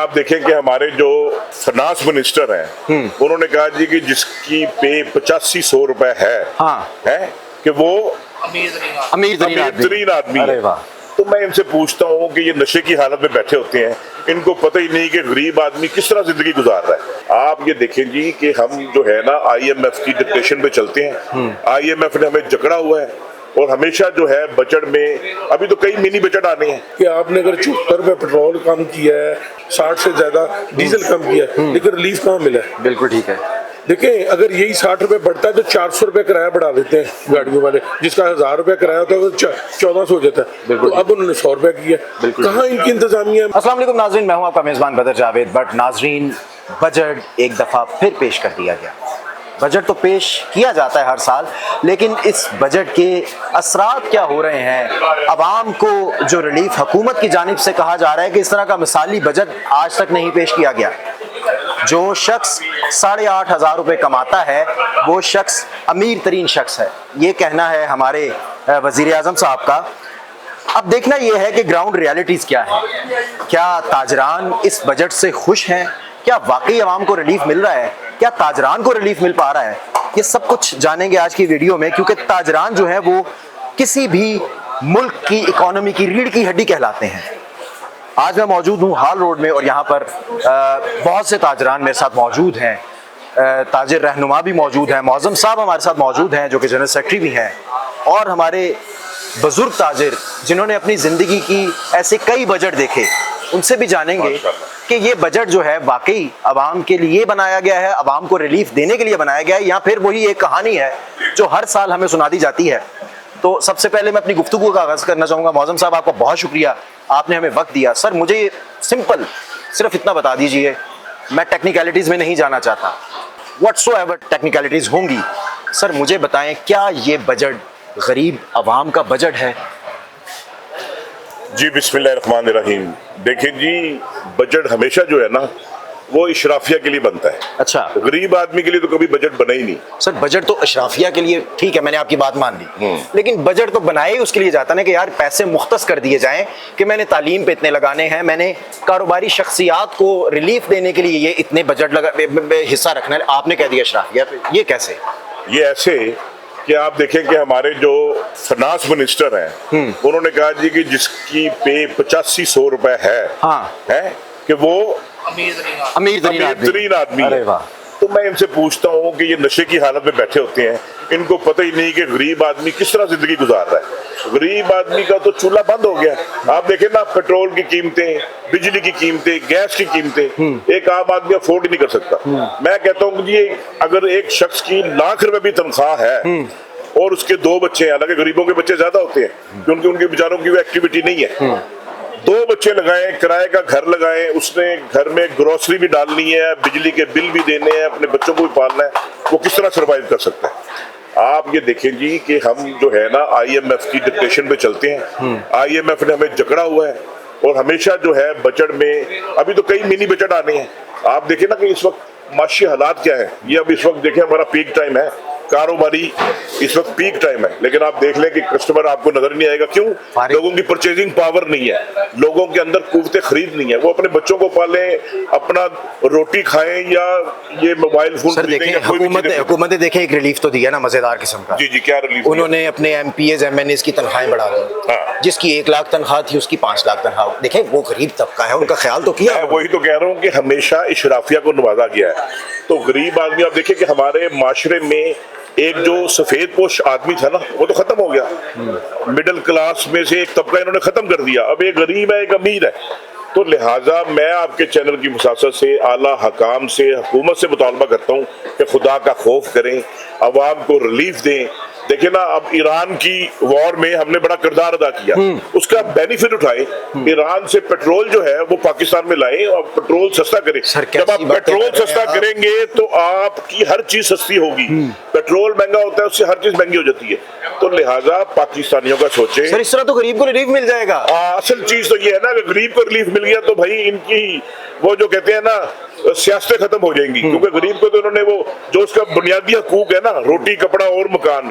آپ دیکھیں کہ ہمارے جو فنانس منسٹر ہیں انہوں نے کہا جی کہ جس کی پے 8500 روپے ہے کہ وہ امیر ترین آدمی ہے۔ تو میں ان سے پوچھتا ہوں کہ یہ نشے کی حالت میں بیٹھے ہوتے ہیں، ان کو پتہ ہی نہیں کہ غریب آدمی کس طرح زندگی گزار رہا ہے۔ آپ یہ دیکھیں جی کہ ہم جو ہے نا آئی ایم ایف کی ڈکٹیشن پہ چلتے ہیں، آئی ایم ایف نے ہمیں جکڑا ہوا ہے، اور ہمیشہ جو ہے بجٹ میں ابھی تو کئی منی بجٹ آنے ہیں کہ آپ نے اگر 74 روپے پیٹرول کم کیا ہے، 60 سے زیادہ ڈیزل کم کیا ہے، لیکن ریلیف کہاں ملا ہے؟ بالکل ٹھیک ہے۔ دیکھیں اگر یہی 60 روپے بڑھتا ہے تو 400 روپے کرایہ بڑھا دیتے ہیں گاڑیوں والے، جس کا 1000 روپے کرایہ ہوتا ہے وہ 1400 ہو جاتا ہے، تو اب انہوں نے 100 روپے کیا۔ کہاں ان کی انتظامیہ؟ السلام علیکم ناظرین، میں ہوں آپ کا میزبان بدر جاوید۔ بٹ ناظرین، بجٹ ایک دفعہ پھر پیش کر دیا گیا۔ بجٹ تو پیش کیا جاتا ہے ہر سال، لیکن اس بجٹ کے اثرات کیا ہو رہے ہیں؟ عوام کو جو ریلیف حکومت کی جانب سے کہا جا رہا ہے کہ اس طرح کا مثالی بجٹ آج تک نہیں پیش کیا گیا۔ جو شخص 8500 روپے کماتا ہے وہ شخص امیر ترین شخص ہے، یہ کہنا ہے ہمارے وزیر اعظم صاحب کا۔ اب دیکھنا یہ ہے کہ گراؤنڈ ریالٹیز کیا ہے۔ کیا تاجران اس بجٹ سے خوش ہیں؟ کیا واقعی عوام کو ریلیف مل رہا ہے؟ کیا تاجران کو ریلیف مل پا رہا ہے؟ یہ سب کچھ جانیں گے آج کی ویڈیو میں، کیونکہ تاجران جو ہے وہ کسی بھی ملک کی اکانومی کی ریڑھ کی ہڈی کہلاتے ہیں۔ آج میں موجود ہوں ہال روڈ میں، اور یہاں پر بہت سے تاجران میرے ساتھ موجود ہیں۔ تاجر رہنما بھی موجود ہیں، معظم صاحب ہمارے ساتھ موجود ہیں جو کہ جنرل سیکرٹری بھی ہیں، اور ہمارے بزرگ تاجر جنہوں نے اپنی زندگی کی ایسے کئی بجٹ دیکھے، ان سے بھی جانیں گے کہ یہ بجٹ جو ہے واقعی عوام کے لیے بنایا گیا ہے، عوام کو ریلیف دینے کے لیے بنایا گیا ہے، یا پھر وہی ایک کہانی ہے جو ہر سال ہمیں سنا دی جاتی ہے۔ تو سب سے پہلے میں اپنی گفتگو کا آغاز کرنا چاہوں گا۔ معظم صاحب، آپ کا بہت شکریہ، آپ نے ہمیں وقت دیا۔ سر مجھے سمپل صرف اتنا بتا دیجئے، میں ٹیکنیکلٹیز میں نہیں جانا چاہتا، واٹس ایور ٹیکنیکلٹیز ہوں گی، سر مجھے بتائیں کیا یہ بجٹ غریب عوام کا بجٹ ہے؟ جی بسم اللہ الرحمن الرحیم۔ دیکھیں جی، بجٹ ہمیشہ جو ہے نا وہ اشرافیہ کے لیے بنتا ہے۔ اچھا، غریب آدمی کے لیے تو کبھی بجٹ بنا ہی نہیں۔ سر بجٹ تو اشرافیہ کے لیے ٹھیک ہے، میں نے آپ کی بات مان لی، لیکن بجٹ تو بنایا ہی اس کے لیے جاتا نا کہ یار پیسے مختص کر دیے جائیں، کہ میں نے تعلیم پہ اتنے لگانے ہیں، میں نے کاروباری شخصیات کو ریلیف دینے کے لیے یہ اتنے بجٹ حصہ رکھنا ہے۔ آپ نے کہہ دیا اشرافیہ پہ، یہ کیسے؟ یہ ایسے کہ آپ دیکھیں کہ ہمارے جو فنانس منسٹر ہیں انہوں نے کہا جی کہ جس کی پے 8500 روپے ہے کہ وہ امیر ترین آدمی ہے۔ تو میں ان سے پوچھتا ہوں کہ یہ نشے کی حالت میں بیٹھے ہوتے ہیں، ان کو پتہ ہی نہیں کہ غریب آدمی کس طرح زندگی گزار رہا ہے۔ غریب آدمی کا تو چولہا بند ہو گیا۔ آپ دیکھیں نا، پیٹرول کی قیمتیں، بجلی کی قیمتیں، گیس کی قیمتیں، ایک عام آدمی افورڈ ہی نہیں کر سکتا۔ میں کہتا ہوں کہ جی اگر ایک شخص کی ₹1,00,000 بھی تنخواہ ہے اور اس کے 2 بچے ہیں، حالانکہ غریبوں کے بچے زیادہ ہوتے ہیں کیونکہ ان کے بیچاروں کی وہ ایکٹیویٹی نہیں ہے، 2 بچے لگائیں، کرائے کا گھر لگائیں، اس نے گھر میں گروسری بھی ڈالنی ہے، بجلی کے بل بھی دینے ہیں، اپنے بچوں کو بھی پالنا ہے، وہ کس طرح سروائیو کر سکتا ہے؟ آپ یہ دیکھیں جی کہ ہم جو ہے نا آئی ایم ایف کی ڈکٹیشن پہ چلتے ہیں، آئی ایم ایف نے ہمیں جکڑا ہوا ہے، اور ہمیشہ جو ہے بجٹ میں ابھی تو کئی منی بجٹ آنے ہیں۔ آپ دیکھیں نا کہ اس وقت معاشی حالات کیا ہے۔ یہ اب اس وقت دیکھیں ہمارا پیک ٹائم ہے، کاروباری اس وقت پیک ٹائم ہے، لیکن آپ دیکھ لیں کہ کسٹمر آپ کو نظر نہیں آئے گا۔ کیوں؟ لوگوں کی پرچیزنگ پاور نہیں ہے، لوگوں کے اندر قوت خرید نہیں ہے، وہ اپنے بچوں کو پالیں، اپنا روٹی کھائیں، یا یہ موبائل فون خریدیں۔ حکومت نے دیکھیں ایک ریلیف تو دیا نا مزیدار قسم کا۔ جی کیا ریلیف؟ انہوں نے اپنے MPs MNAs کی تنخواہیں بڑھا دی، جس کی 1,00,000 تنخواہ تھی اس کی 5,00,000 تنخواہ۔ دیکھیں وہ غریب طبقہ ہے، ان کا خیال تو کیا۔ میں وہی تو کہہ رہا ہوں کہ ہمیشہ اشرافیہ کو نوازا گیا ہے، تو غریب آدمی آپ دیکھیں کہ ہمارے معاشرے میں ایک جو سفید پوش آدمی تھا نا وہ تو ختم ہو گیا، مڈل کلاس میں سے ایک طبقہ انہوں نے ختم کر دیا، اب ایک غریب ہے ایک امیر ہے۔ تو لہٰذا میں آپ کے چینل کی مساست سے، اعلیٰ حکام سے، حکومت سے مطالبہ کرتا ہوں کہ خدا کا خوف کریں، عوام کو ریلیف دیں۔ دیکھیں نا، اب ایران کی وار میں ہم نے بڑا کردار ادا کیا، اس کا بینیفٹ اٹھائیں، ایران سے پیٹرول جو ہے وہ پاکستان میں لائیں اور پیٹرول سستا کریں۔ جب آپ پیٹرول سستا کریں گے تو آپ کی ہر چیز سستی ہوگی، پیٹرول مہنگا ہوتا ہے اس سے ہر چیز مہنگی ہو جاتی ہے، تو لہٰذا پاکستانیوں کا سوچیں۔ سر اس طرح تو غریب کو ریلیف مل جائے گا۔ اصل چیز تو یہ ہے نا کہ غریب کو ریلیف مل گیا تو بھائی ان کی وہ جو کہتے ہیں نا سیاستیں ختم ہو جائیں گی، کیونکہ غریب کو تو انہوں نے وہ جو اس کا بنیادی حقوق ہے نا، روٹی کپڑا اور مکان،